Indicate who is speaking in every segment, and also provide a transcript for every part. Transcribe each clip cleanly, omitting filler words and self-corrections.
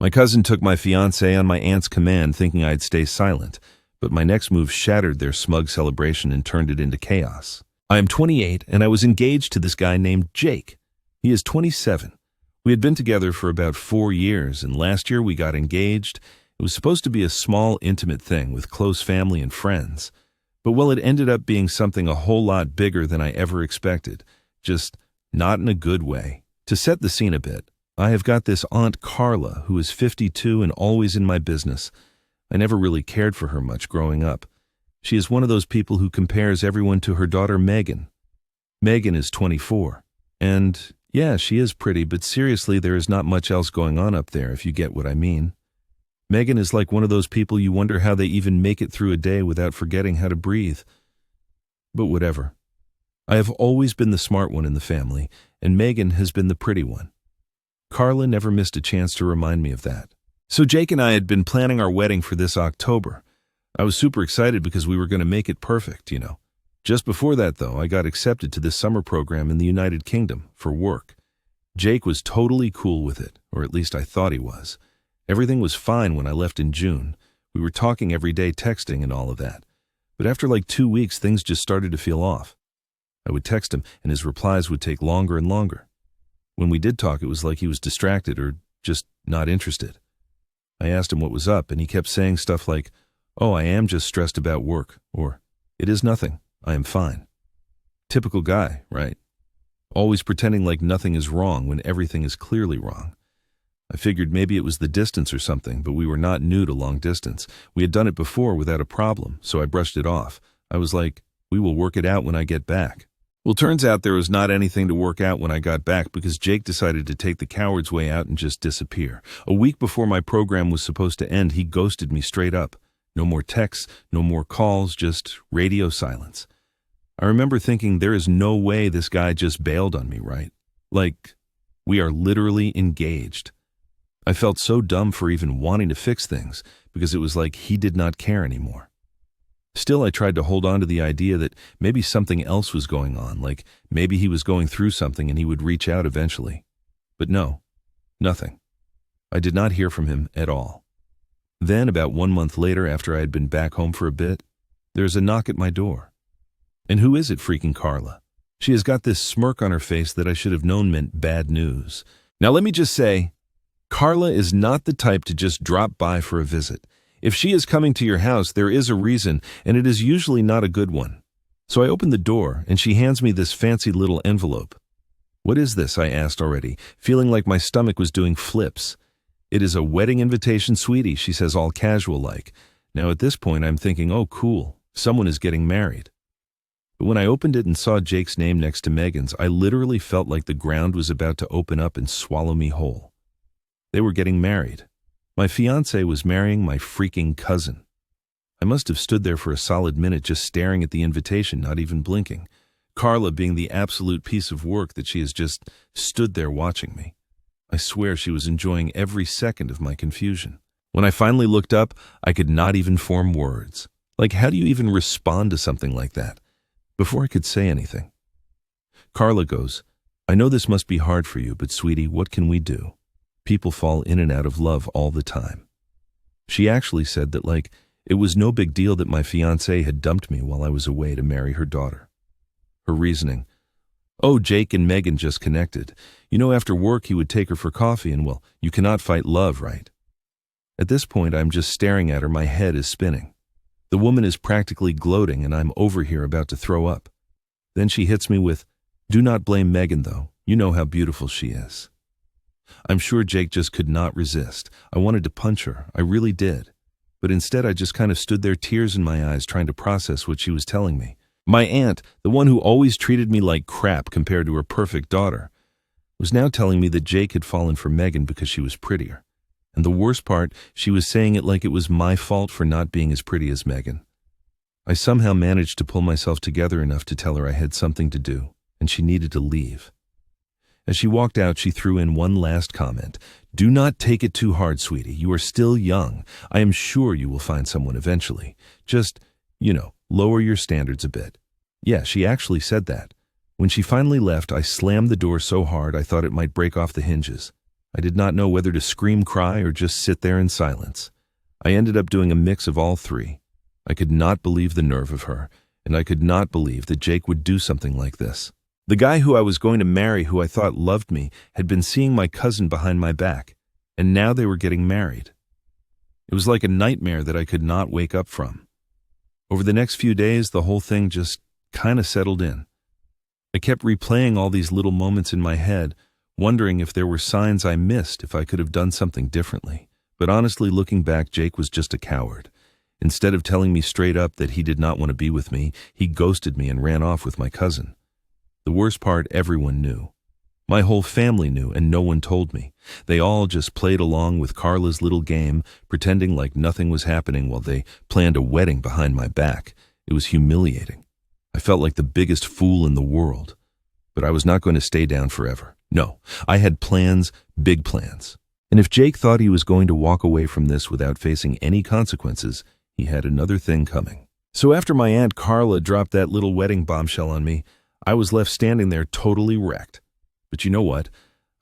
Speaker 1: My cousin took my fiancée on my aunt's command, thinking I'd stay silent, but my next move shattered their smug celebration and turned it into chaos. I am 28, and I was engaged to this guy named Jake. He is 27. We had been together for about 4 years, and last year we got engaged. It was supposed to be a small, intimate thing with close family and friends. But well, it ended up being something a whole lot bigger than I ever expected, just not in a good way. To set the scene a bit, I have got this Aunt Carla who is 52 and always in my business. I never really cared for her much growing up. She is one of those people who compares everyone to her daughter Megan. Megan is 24. And yeah, she is pretty, but seriously, there is not much else going on up there, if you get what I mean. Megan is like one of those people you wonder how they even make it through a day without forgetting how to breathe. But whatever. I have always been the smart one in the family, and Megan has been the pretty one. Carla never missed a chance to remind me of that. So Jake and I had been planning our wedding for this October. I was super excited because we were going to make it perfect, you know. Just before that, though, I got accepted to this summer program in the United Kingdom for work. Jake was totally cool with it, or at least I thought he was. Everything was fine when I left in June. We were talking every day, texting and all of that. But after like 2 weeks, things just started to feel off. I would text him, and his replies would take longer and longer. When we did talk, it was like he was distracted or just not interested. I asked him what was up, and he kept saying stuff like, "Oh, I am just stressed about work," or "It is nothing. I am fine." Typical guy, right? Always pretending like nothing is wrong when everything is clearly wrong. I figured maybe it was the distance or something, but we were not new to long distance. We had done it before without a problem, so I brushed it off. I was like, "We will work it out when I get back." Well, turns out there was not anything to work out when I got back because Jake decided to take the coward's way out and just disappear. A week before my program was supposed to end, he ghosted me straight up. No more texts, no more calls, just radio silence. I remember thinking there is no way this guy just bailed on me, right? Like, we are literally engaged. I felt so dumb for even wanting to fix things because it was like he did not care anymore. Still, I tried to hold on to the idea that maybe something else was going on, like maybe he was going through something and he would reach out eventually. But no, nothing. I did not hear from him at all. Then, about 1 month later, after I had been back home for a bit, there's a knock at my door. And who is it, freaking Carla? She has got this smirk on her face that I should have known meant bad news. Now let me just say, Carla is not the type to just drop by for a visit. If she is coming to your house, there is a reason, and it is usually not a good one. So I opened the door, and she hands me this fancy little envelope. "What is this?" I asked already, feeling like my stomach was doing flips. "It is a wedding invitation, sweetie," she says, all casual-like. Now at this point, I'm thinking, oh cool, someone is getting married. But when I opened it and saw Jake's name next to Megan's, I literally felt like the ground was about to open up and swallow me whole. They were getting married. My fiancée was marrying my freaking cousin. I must have stood there for a solid minute just staring at the invitation, not even blinking. Carla being the absolute piece of work that she has just stood there watching me. I swear she was enjoying every second of my confusion. When I finally looked up, I could not even form words. Like, how do you even respond to something like that? Before I could say anything, Carla goes, "I know this must be hard for you, but sweetie, what can we do? People fall in and out of love all the time." She actually said that, like, it was no big deal that my fiancé had dumped me while I was away to marry her daughter. Her reasoning, "Oh, Jake and Megan just connected. You know, after work he would take her for coffee and, well, you cannot fight love, right?" At this point, I'm just staring at her, my head is spinning. The woman is practically gloating and I'm over here about to throw up. Then she hits me with, "Do not blame Megan though. You know how beautiful she is." I'm sure Jake just could not resist. I wanted to punch her. I really did. But instead I just kind of stood there, tears in my eyes, trying to process what she was telling me. My aunt, the one who always treated me like crap compared to her perfect daughter, was now telling me that Jake had fallen for Megan because she was prettier. And the worst part, she was saying it like it was my fault for not being as pretty as Megan. I somehow managed to pull myself together enough to tell her I had something to do, and she needed to leave. As she walked out, she threw in one last comment. "Do not take it too hard, sweetie. You are still young. I am sure you will find someone eventually. Just, lower your standards a bit." Yeah, she actually said that. When she finally left, I slammed the door so hard I thought it might break off the hinges. I did not know whether to scream, cry, or just sit there in silence. I ended up doing a mix of all three. I could not believe the nerve of her, and I could not believe that Jake would do something like this. The guy who I was going to marry, who I thought loved me, had been seeing my cousin behind my back, and now they were getting married. It was like a nightmare that I could not wake up from. Over the next few days, the whole thing just kind of settled in. I kept replaying all these little moments in my head, wondering if there were signs I missed, if I could have done something differently. But honestly, looking back, Jake was just a coward. Instead of telling me straight up that he did not want to be with me, he ghosted me and ran off with my cousin. The worst part, everyone knew. My whole family knew, and no one told me. They all just played along with Carla's little game, pretending like nothing was happening while they planned a wedding behind my back. It was humiliating. I felt like the biggest fool in the world. But I was not going to stay down forever. No, I had plans, big plans. And if Jake thought he was going to walk away from this without facing any consequences, he had another thing coming. So after my Aunt Carla dropped that little wedding bombshell on me, I was left standing there totally wrecked. But you know what?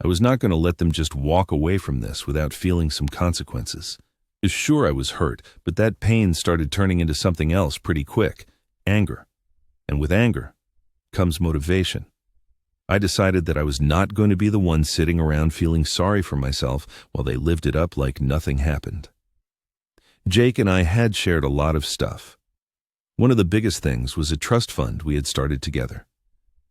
Speaker 1: I was not going to let them just walk away from this without feeling some consequences. Sure, I was hurt, but that pain started turning into something else pretty quick. Anger. And with anger comes motivation. I decided that I was not going to be the one sitting around feeling sorry for myself while they lived it up like nothing happened. Jake and I had shared a lot of stuff. One of the biggest things was a trust fund we had started together.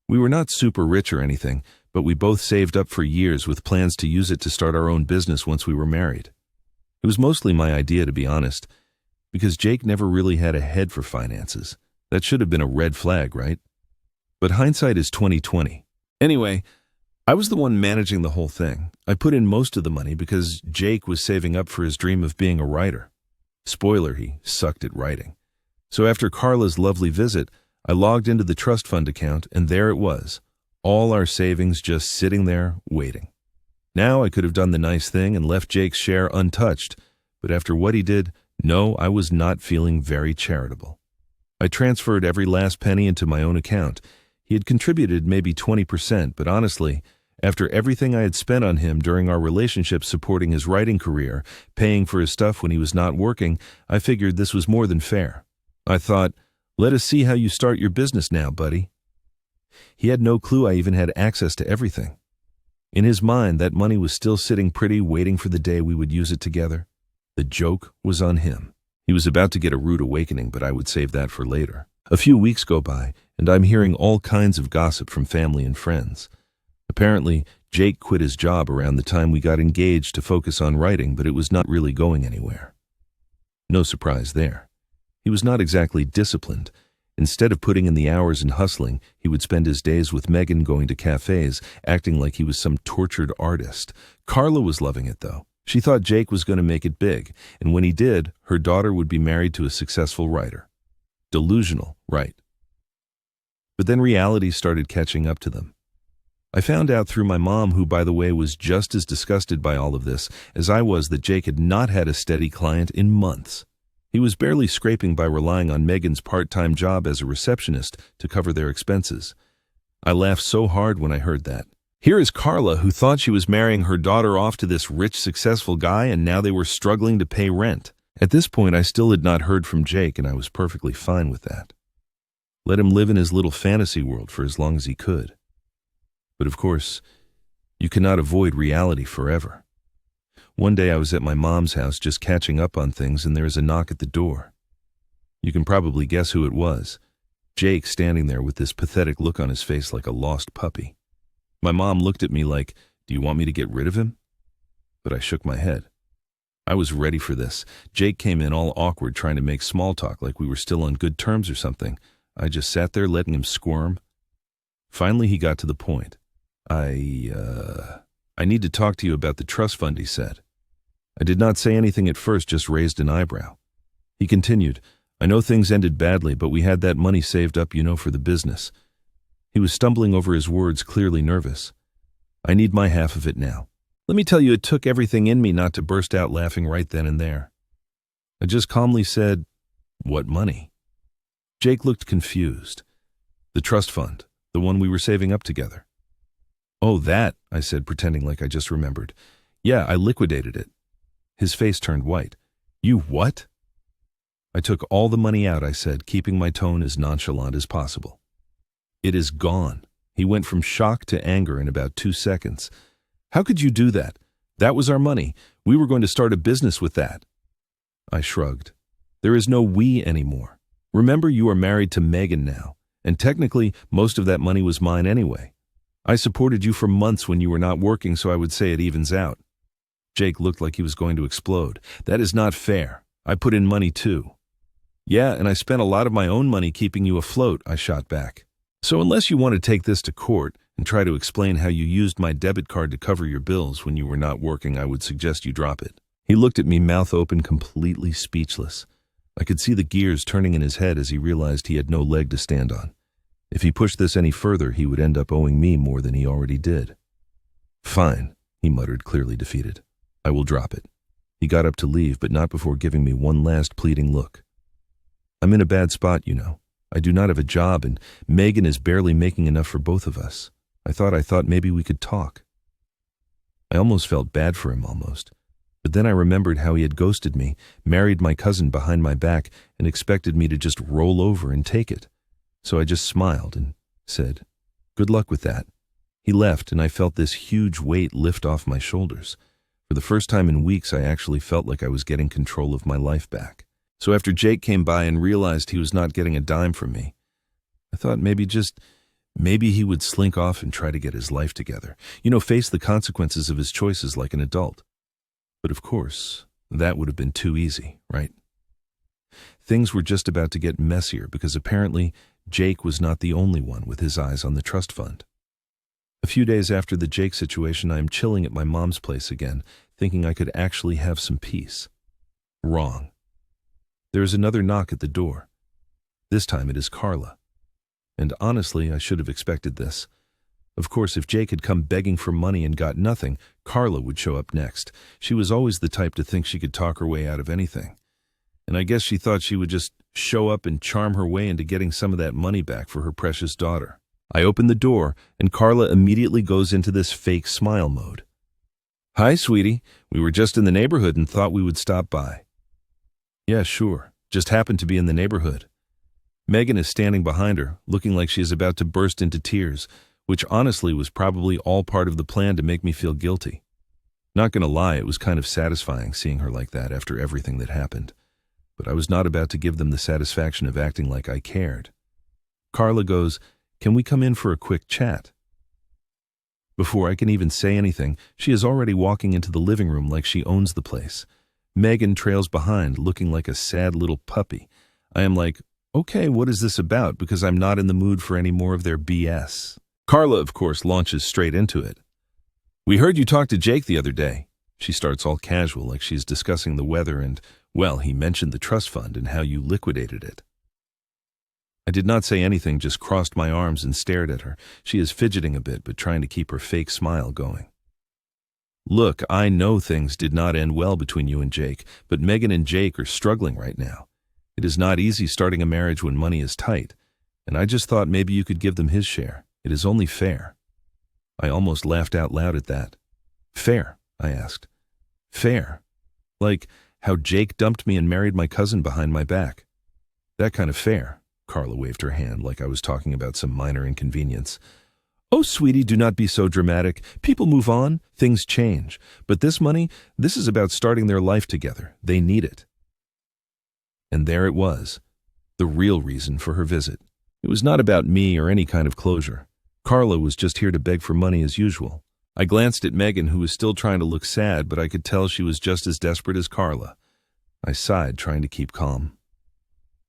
Speaker 1: We were not super rich or anything, but we both saved up for years with plans to use it to start our own business once we were married. It was mostly my idea, to be honest, because Jake never really had a head for finances. That should have been a red flag, right? But hindsight is 20/20. Anyway, I was the one managing the whole thing. I put in most of the money because Jake was saving up for his dream of being a writer. Spoiler, he sucked at writing. So after Carla's lovely visit, I logged into the trust fund account, and there it was. All our savings just sitting there, waiting. Now I could have done the nice thing and left Jake's share untouched, but after what he did, no, I was not feeling very charitable. I transferred every last penny into my own account. He had contributed maybe 20%, but honestly, after everything I had spent on him during our relationship supporting his writing career, paying for his stuff when he was not working, I figured this was more than fair. I thought, let us see how you start your business now, buddy. He had no clue I even had access to everything. In his mind, that money was still sitting pretty, waiting for the day we would use it together. The joke was on him. He was about to get a rude awakening, but I would save that for later. A few weeks go by, and I'm hearing all kinds of gossip from family and friends. Apparently, Jake quit his job around the time we got engaged to focus on writing, but it was not really going anywhere. No surprise there. He was not exactly disciplined. Instead of putting in the hours and hustling, he would spend his days with Megan going to cafes, acting like he was some tortured artist. Carla was loving it, though. She thought Jake was going to make it big, and when he did, her daughter would be married to a successful writer. Delusional, right? But then reality started catching up to them. I found out through my mom, who, by the way, was just as disgusted by all of this as I was, that Jake had not had a steady client in months. He was barely scraping by relying on Megan's part-time job as a receptionist to cover their expenses. I laughed so hard when I heard that. Here is Carla, who thought she was marrying her daughter off to this rich, successful guy, and now they were struggling to pay rent. At this point, I still had not heard from Jake, and I was perfectly fine with that. Let him live in his little fantasy world for as long as he could. But of course, you cannot avoid reality forever. One day I was at my mom's house just catching up on things, and there is a knock at the door. You can probably guess who it was. Jake, standing there with this pathetic look on his face like a lost puppy. My mom looked at me like, "Do you want me to get rid of him?" But I shook my head. I was ready for this. Jake came in all awkward, trying to make small talk like we were still on good terms or something. I just sat there letting him squirm. Finally, he got to the point. I need to talk to you about the trust fund," he said. I did not say anything at first, just raised an eyebrow. He continued, "I know things ended badly, but we had that money saved up, for the business." He was stumbling over his words, clearly nervous. "I need my half of it now. Let me tell you, it took everything in me not to burst out laughing right then and there." I just calmly said, "What money?" Jake looked confused. "The trust fund, the one we were saving up together." "Oh, that," I said, pretending like I just remembered. Yeah, I liquidated it. His face turned white. You what? I took all the money out, I said, keeping my tone as nonchalant as possible. It is gone. He went from shock to anger in about 2 seconds. How could you do that? That was our money. We were going to start a business with that. I shrugged. There is no we anymore. Remember, you are married to Megan now, and technically, most of that money was mine anyway. I supported you for months when you were not working, so I would say it evens out. Jake looked like he was going to explode. That is not fair. I put in money too. Yeah, and I spent a lot of my own money keeping you afloat, I shot back. So unless you want to take this to court and try to explain how you used my debit card to cover your bills when you were not working, I would suggest you drop it. He looked at me, mouth open, completely speechless. I could see the gears turning in his head as he realized he had no leg to stand on. If he pushed this any further, he would end up owing me more than he already did. Fine, he muttered, clearly defeated. I will drop it. He got up to leave, but not before giving me one last pleading look. I'm in a bad spot, you know. I do not have a job, and Megan is barely making enough for both of us. I thought maybe we could talk. I almost felt bad for him, But then I remembered how he had ghosted me, married my cousin behind my back, and expected me to just roll over and take it. So I just smiled and said, "Good luck with that." He left, and I felt this huge weight lift off my shoulders. For the first time in weeks, I actually felt like I was getting control of my life back. So after Jake came by and realized he was not getting a dime from me, I thought maybe he would slink off and try to get his life together. Face the consequences of his choices like an adult. But of course, that would have been too easy, right? Things were just about to get messier because apparently Jake was not the only one with his eyes on the trust fund. A few days after the Jake situation, I am chilling at my mom's place again, thinking I could actually have some peace. Wrong. There is another knock at the door. This time it is Carla. And honestly, I should have expected this. Of course, if Jake had come begging for money and got nothing, Carla would show up next. She was always the type to think she could talk her way out of anything. And I guess she thought she would just show up and charm her way into getting some of that money back for her precious daughter. I open the door, and Carla immediately goes into this fake smile mode. "Hi, sweetie. We were just in the neighborhood and thought we would stop by." "Yeah, sure. Just happened to be in the neighborhood." Megan is standing behind her, looking like she is about to burst into tears, which honestly was probably all part of the plan to make me feel guilty. Not gonna lie, it was kind of satisfying seeing her like that after everything that happened. But I was not about to give them the satisfaction of acting like I cared. Carla goes, "Can we come in for a quick chat?" Before I can even say anything, she is already walking into the living room like she owns the place. Megan trails behind, looking like a sad little puppy. I am like, okay, what is this about? Because I'm not in the mood for any more of their BS. Carla, of course, launches straight into it. "We heard you talked to Jake the other day." She starts all casual, like she's discussing the weather and, well, he mentioned the trust fund and how you liquidated it. I did not say anything, just crossed my arms and stared at her. She is fidgeting a bit, but trying to keep her fake smile going. "Look, I know things did not end well between you and Jake, but Megan and Jake are struggling right now. It is not easy starting a marriage when money is tight, and I just thought maybe you could give them his share. It is only fair." I almost laughed out loud at that. "Fair?" I asked. "Fair? Like how Jake dumped me and married my cousin behind my back. That kind of fair?" Carla waved her hand like I was talking about some minor inconvenience. "Oh, sweetie, do not be so dramatic. People move on, things change. But this money, this is about starting their life together. They need it." And there it was, the real reason for her visit. It was not about me or any kind of closure. Carla was just here to beg for money as usual. I glanced at Megan, who was still trying to look sad, but I could tell she was just as desperate as Carla. I sighed, trying to keep calm.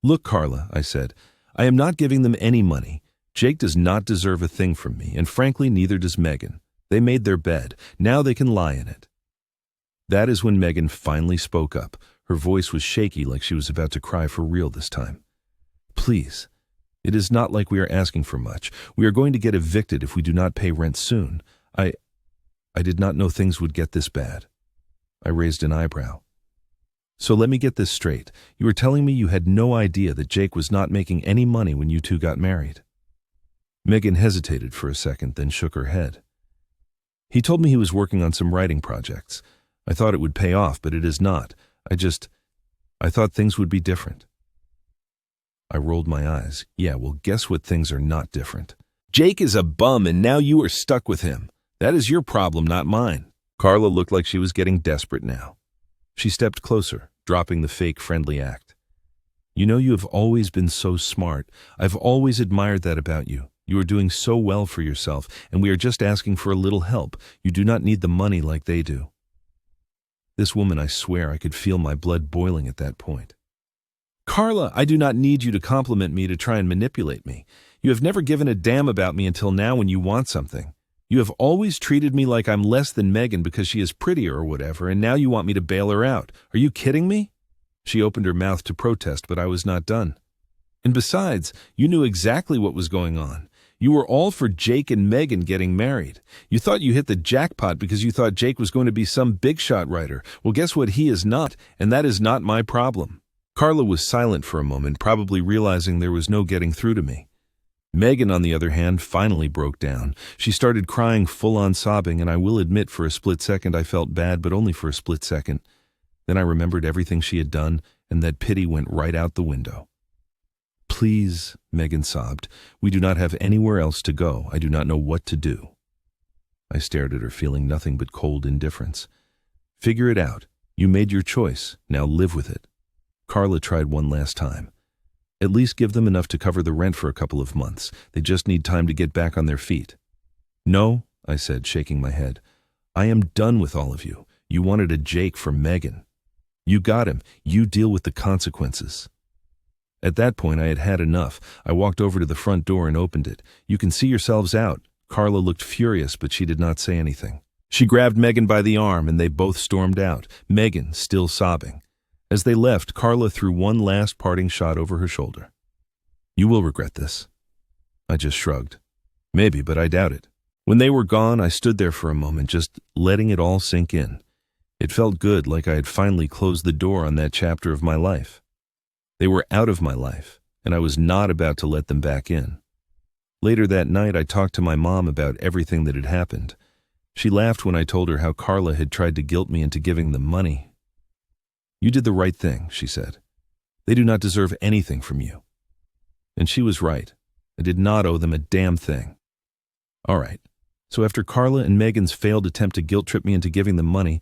Speaker 1: "Look, Carla," I said, "I am not giving them any money. Jake does not deserve a thing from me, and frankly, neither does Megan. They made their bed. Now they can lie in it." That is when Megan finally spoke up. Her voice was shaky, like she was about to cry for real this time. "Please, it is not like we are asking for much. We are going to get evicted if we do not pay rent soon. I did not know things would get this bad." I raised an eyebrow. "So let me get this straight. You are telling me you had no idea that Jake was not making any money when you two got married?" Megan hesitated for a second, then shook her head. He told me he was working on some writing projects. I thought it would pay off, but it is not. I thought things would be different. I rolled my eyes. Yeah, well, guess what? Things are not different. Jake is a bum, and now you are stuck with him. That is your problem, not mine. Carla looked like she was getting desperate now. She stepped closer, dropping the fake friendly act. You know, you have always been so smart. I've always admired that about you. You are doing so well for yourself, and we are just asking for a little help. You do not need the money like they do. This woman, I swear, I could feel my blood boiling at that point. Carla, I do not need you to compliment me to try and manipulate me. You have never given a damn about me until now when you want something. You have always treated me like I'm less than Megan because she is prettier or whatever, and now you want me to bail her out. Are you kidding me? She opened her mouth to protest, but I was not done. And besides, you knew exactly what was going on. You were all for Jake and Megan getting married. You thought you hit the jackpot because you thought Jake was going to be some big-shot writer. Well, guess what? He is not, and that is not my problem. Carla was silent for a moment, probably realizing there was no getting through to me. Megan, on the other hand, finally broke down. She started crying, full-on sobbing, and I will admit for a split second I felt bad, but only for a split second. Then I remembered everything she had done, and that pity went right out the window. Please, Megan sobbed. We do not have anywhere else to go. I do not know what to do. I stared at her, feeling nothing but cold indifference. Figure it out. You made your choice. Now live with it. Carla tried one last time. At least give them enough to cover the rent for a couple of months. They just need time to get back on their feet. No, I said, shaking my head. I am done with all of you. You wanted a Jake for Megan. You got him. You deal with the consequences. At that point, I had had enough. I walked over to the front door and opened it. You can see yourselves out. Carla looked furious, but she did not say anything. She grabbed Megan by the arm, and they both stormed out, Megan still sobbing. As they left, Carla threw one last parting shot over her shoulder. You will regret this. I just shrugged. Maybe, but I doubt it. When they were gone, I stood there for a moment, just letting it all sink in. It felt good, like I had finally closed the door on that chapter of my life. They were out of my life, and I was not about to let them back in. Later that night, I talked to my mom about everything that had happened. She laughed when I told her how Carla had tried to guilt me into giving them money. You did the right thing, she said. They do not deserve anything from you. And she was right. I did not owe them a damn thing. All right. So after Carla and Megan's failed attempt to guilt-trip me into giving them money,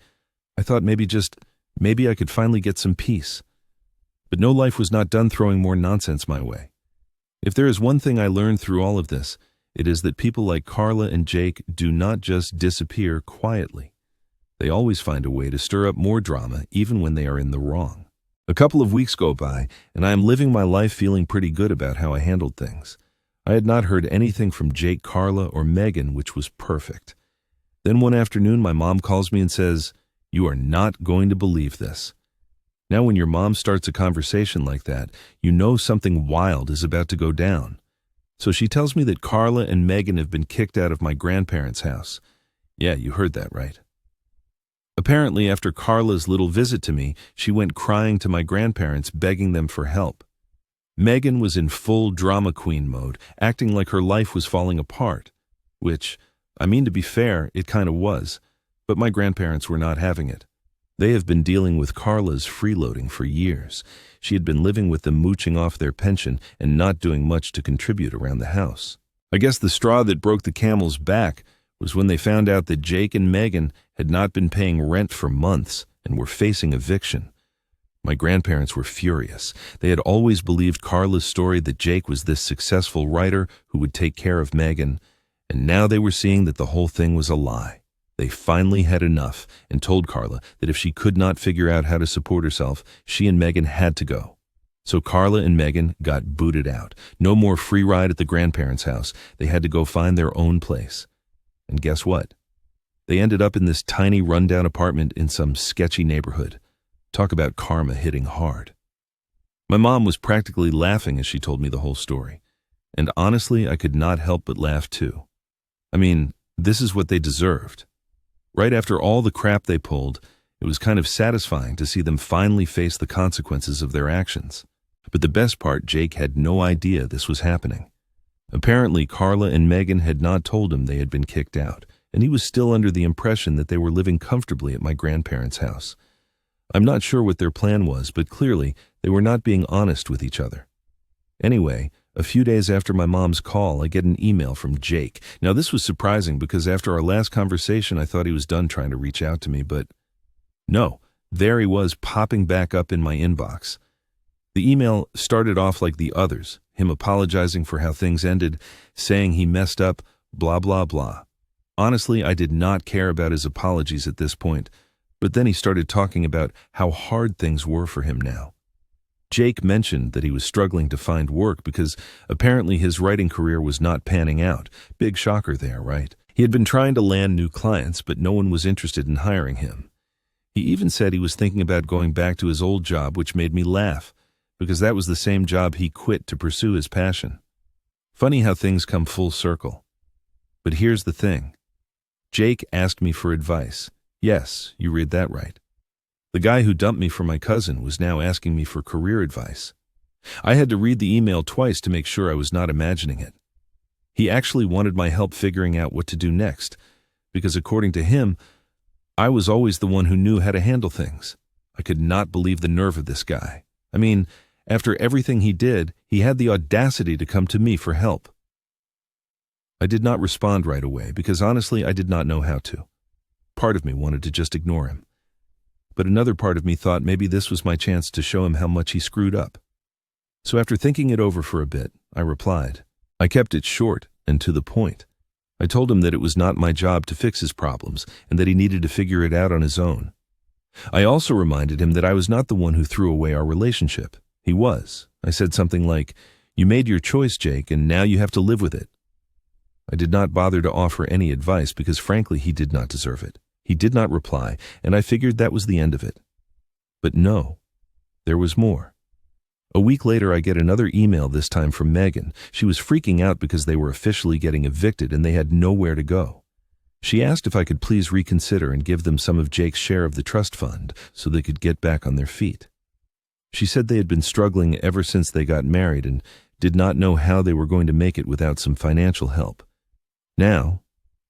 Speaker 1: I thought maybe I could finally get some peace. But no, life was not done throwing more nonsense my way. If there is one thing I learned through all of this, it is that people like Carla and Jake do not just disappear quietly. They always find a way to stir up more drama, even when they are in the wrong. A couple of weeks go by, and I am living my life feeling pretty good about how I handled things. I had not heard anything from Jake, Carla, or Megan, which was perfect. Then one afternoon, my mom calls me and says, "You are not going to believe this." Now, when your mom starts a conversation like that, you know something wild is about to go down. So she tells me that Carla and Megan have been kicked out of my grandparents' house. Yeah, you heard that right. Apparently, after Carla's little visit to me, she went crying to my grandparents, begging them for help. Megan was in full drama queen mode, acting like her life was falling apart, which, to be fair, it kind of was, but my grandparents were not having it. They have been dealing with Carla's freeloading for years. She had been living with them, mooching off their pension and not doing much to contribute around the house. I guess the straw that broke the camel's back was when they found out that Jake and Megan had not been paying rent for months and were facing eviction. My grandparents were furious. They had always believed Carla's story that Jake was this successful writer who would take care of Megan, and now they were seeing that the whole thing was a lie. They finally had enough and told Carla that if she could not figure out how to support herself, she and Megan had to go. So Carla and Megan got booted out. No more free ride at the grandparents' house. They had to go find their own place. And guess what? They ended up in this tiny rundown apartment in some sketchy neighborhood. Talk about karma hitting hard. My mom was practically laughing as she told me the whole story. And honestly, I could not help but laugh too. This is what they deserved. Right after all the crap they pulled, it was kind of satisfying to see them finally face the consequences of their actions. But the best part, Jake had no idea this was happening. Apparently, Carla and Megan had not told him they had been kicked out, and he was still under the impression that they were living comfortably at my grandparents' house. I'm not sure what their plan was, but clearly they were not being honest with each other. Anyway, a few days after my mom's call, I get an email from Jake. Now, this was surprising because after our last conversation, I thought he was done trying to reach out to me, but no, there he was popping back up in my inbox. The email started off like the others, him apologizing for how things ended, saying he messed up, blah, blah, blah. Honestly, I did not care about his apologies at this point, but then he started talking about how hard things were for him now. Jake mentioned that he was struggling to find work because apparently his writing career was not panning out. Big shocker there, right? He had been trying to land new clients, but no one was interested in hiring him. He even said he was thinking about going back to his old job, which made me laugh, because that was the same job he quit to pursue his passion. Funny how things come full circle. But here's the thing. Jake asked me for advice. Yes, you read that right. The guy who dumped me for my cousin was now asking me for career advice. I had to read the email twice to make sure I was not imagining it. He actually wanted my help figuring out what to do next, because according to him, I was always the one who knew how to handle things. I could not believe the nerve of this guy. I mean, after everything he did, he had the audacity to come to me for help. I did not respond right away because honestly, I did not know how to. Part of me wanted to just ignore him. But another part of me thought maybe this was my chance to show him how much he screwed up. So after thinking it over for a bit, I replied. I kept it short and to the point. I told him that it was not my job to fix his problems and that he needed to figure it out on his own. I also reminded him that I was not the one who threw away our relationship. He was. I said something like, "You made your choice, Jake, and now you have to live with it." I did not bother to offer any advice because frankly he did not deserve it. He did not reply, and I figured that was the end of it. But no, there was more. A week later, I get another email, this time from Megan. She was freaking out because they were officially getting evicted and they had nowhere to go. She asked if I could please reconsider and give them some of Jake's share of the trust fund so they could get back on their feet. She said they had been struggling ever since they got married and did not know how they were going to make it without some financial help. Now,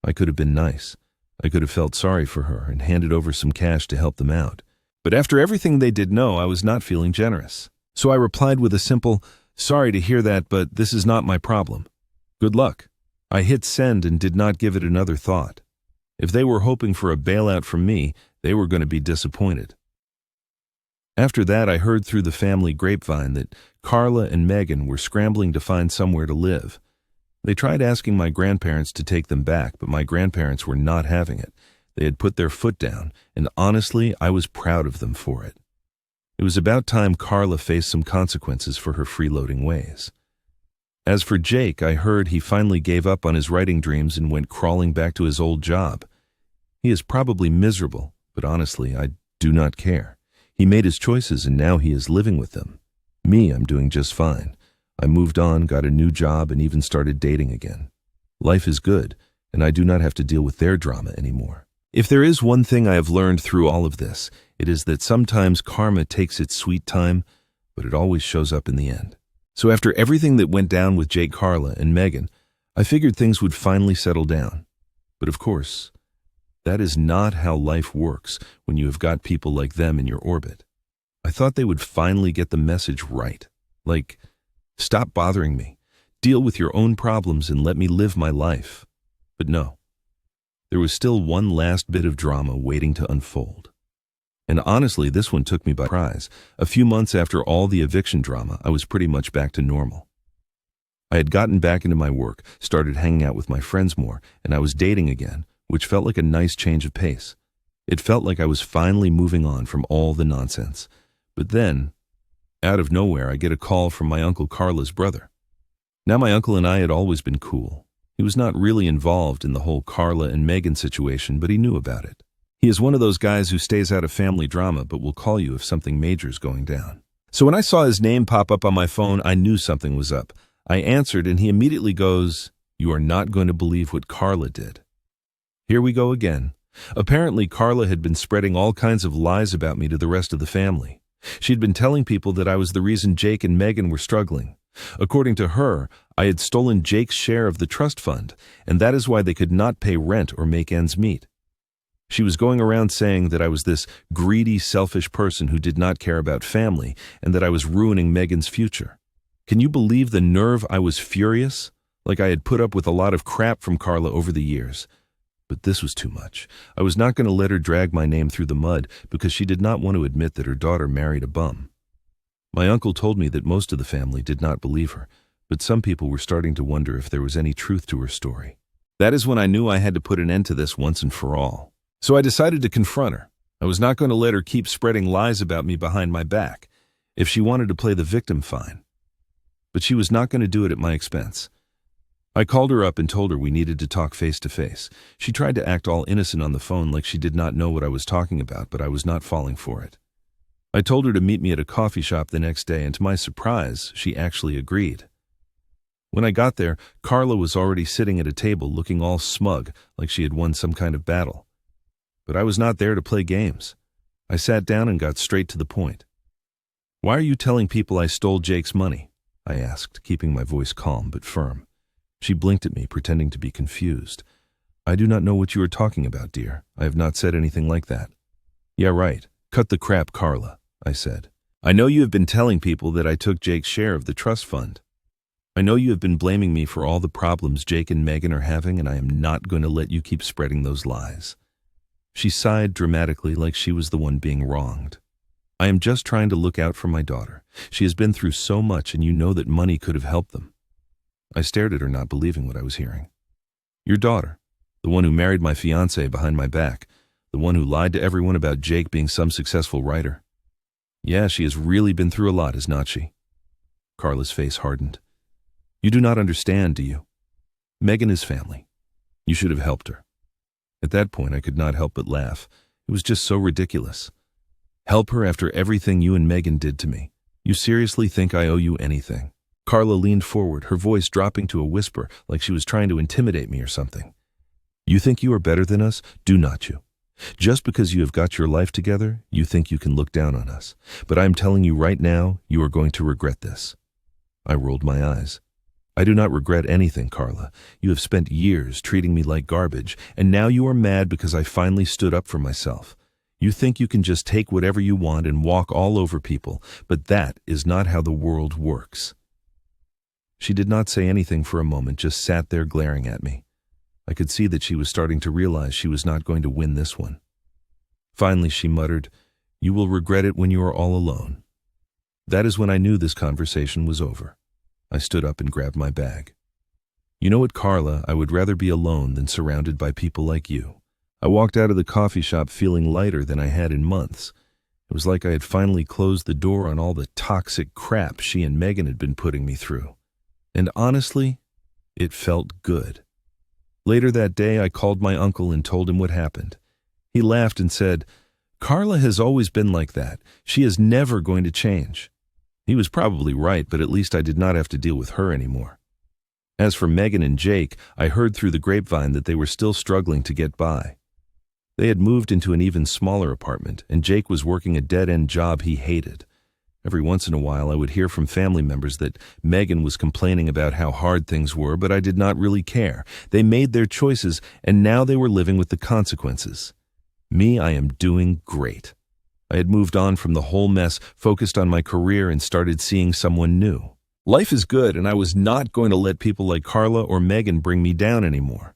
Speaker 1: I could have been nice. I could have felt sorry for her and handed over some cash to help them out. But after everything they did know, I was not feeling generous. So I replied with a simple, "Sorry to hear that, but this is not my problem. Good luck." I hit send and did not give it another thought. If they were hoping for a bailout from me, they were going to be disappointed. After that, I heard through the family grapevine that Carla and Megan were scrambling to find somewhere to live. They tried asking my grandparents to take them back, but my grandparents were not having it. They had put their foot down, and honestly, I was proud of them for it. It was about time Carla faced some consequences for her freeloading ways. As for Jake, I heard he finally gave up on his writing dreams and went crawling back to his old job. He is probably miserable, but honestly, I do not care. He made his choices and now he is living with them. Me, I'm doing just fine. I moved on, got a new job, and even started dating again. Life is good, and I do not have to deal with their drama anymore. If there is one thing I have learned through all of this, it is that sometimes karma takes its sweet time, but it always shows up in the end. So after everything that went down with Jake, Carla, and Megan, I figured things would finally settle down. But of course, that is not how life works when you have got people like them in your orbit. I thought they would finally get the message right. Like, stop bothering me, deal with your own problems and let me live my life. But no, there was still one last bit of drama waiting to unfold. And honestly, this one took me by surprise. A few months after all the eviction drama, I was pretty much back to normal. I had gotten back into my work, started hanging out with my friends more, and I was dating again, which felt like a nice change of pace. It felt like I was finally moving on from all the nonsense. But then, out of nowhere, I get a call from my Uncle Carla's brother. Now, my uncle and I had always been cool. He was not really involved in the whole Carla and Megan situation, but he knew about it. He is one of those guys who stays out of family drama but will call you if something major is going down. So when I saw his name pop up on my phone, I knew something was up. I answered and he immediately goes, "You are not going to believe what Carla did." Here we go again. Apparently, Carla had been spreading all kinds of lies about me to the rest of the family. She'd been telling people that I was the reason Jake and Megan were struggling. According to her, I had stolen Jake's share of the trust fund, and that is why they could not pay rent or make ends meet. She was going around saying that I was this greedy, selfish person who did not care about family and that I was ruining Megan's future. Can you believe the nerve? I was furious, like I had put up with a lot of crap from Carla over the years. But this was too much. I was not going to let her drag my name through the mud because she did not want to admit that her daughter married a bum. My uncle told me that most of the family did not believe her, but some people were starting to wonder if there was any truth to her story. That is when I knew I had to put an end to this once and for all. So I decided to confront her. I was not going to let her keep spreading lies about me behind my back. If she wanted to play the victim, fine. But she was not going to do it at my expense. I called her up and told her we needed to talk face to face. She tried to act all innocent on the phone like she did not know what I was talking about, but I was not falling for it. I told her to meet me at a coffee shop the next day, and to my surprise, she actually agreed. When I got there, Carla was already sitting at a table looking all smug, like she had won some kind of battle. But I was not there to play games. I sat down and got straight to the point. "Why are you telling people I stole Jake's money?" I asked, keeping my voice calm but firm. She blinked at me, pretending to be confused. "I do not know what you are talking about, dear. I have not said anything like that." "Yeah, right. Cut the crap, Carla," I said. "I know you have been telling people that I took Jake's share of the trust fund. I know you have been blaming me for all the problems Jake and Megan are having, and I am not going to let you keep spreading those lies." She sighed dramatically like she was the one being wronged. "I am just trying to look out for my daughter. She has been through so much, and you know that money could have helped them." I stared at her, not believing what I was hearing. "Your daughter, the one who married my fiancée behind my back, the one who lied to everyone about Jake being some successful writer. Yeah, she has really been through a lot, has not she?" Carla's face hardened. "You do not understand, do you? Megan is family. You should have helped her." At that point, I could not help but laugh. It was just so ridiculous. "Help her after everything you and Megan did to me? You seriously think I owe you anything?" Carla leaned forward, her voice dropping to a whisper, like she was trying to intimidate me or something. "You think you are better than us? Do not you? Just because you have got your life together, you think you can look down on us. But I am telling you right now, you are going to regret this." I rolled my eyes. "I do not regret anything, Carla. You have spent years treating me like garbage, and now you are mad because I finally stood up for myself. You think you can just take whatever you want and walk all over people, but that is not how the world works." She did not say anything for a moment, just sat there glaring at me. I could see that she was starting to realize she was not going to win this one. Finally, she muttered, "You will regret it when you are all alone." That is when I knew this conversation was over. I stood up and grabbed my bag. "You know what, Carla, I would rather be alone than surrounded by people like you." I walked out of the coffee shop feeling lighter than I had in months. It was like I had finally closed the door on all the toxic crap she and Megan had been putting me through. And honestly, it felt good. Later that day, I called my uncle and told him what happened. He laughed and said, "Carla has always been like that. She is never going to change." He was probably right, but at least I did not have to deal with her anymore. As for Megan and Jake, I heard through the grapevine that they were still struggling to get by. They had moved into an even smaller apartment, and Jake was working a dead-end job he hated. Every once in a while, I would hear from family members that Megan was complaining about how hard things were, but I did not really care. They made their choices, and now they were living with the consequences. Me, I am doing great. I had moved on from the whole mess, focused on my career, and started seeing someone new. Life is good, and I was not going to let people like Carla or Megan bring me down anymore.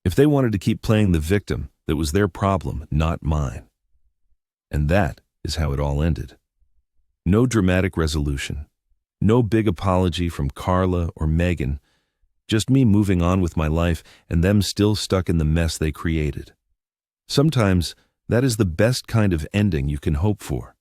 Speaker 1: If they wanted to keep playing the victim, that was their problem, not mine. And that is how it all ended. No dramatic resolution. No big apology from Carla or Megan. Just me moving on with my life and them still stuck in the mess they created. Sometimes that is the best kind of ending you can hope for.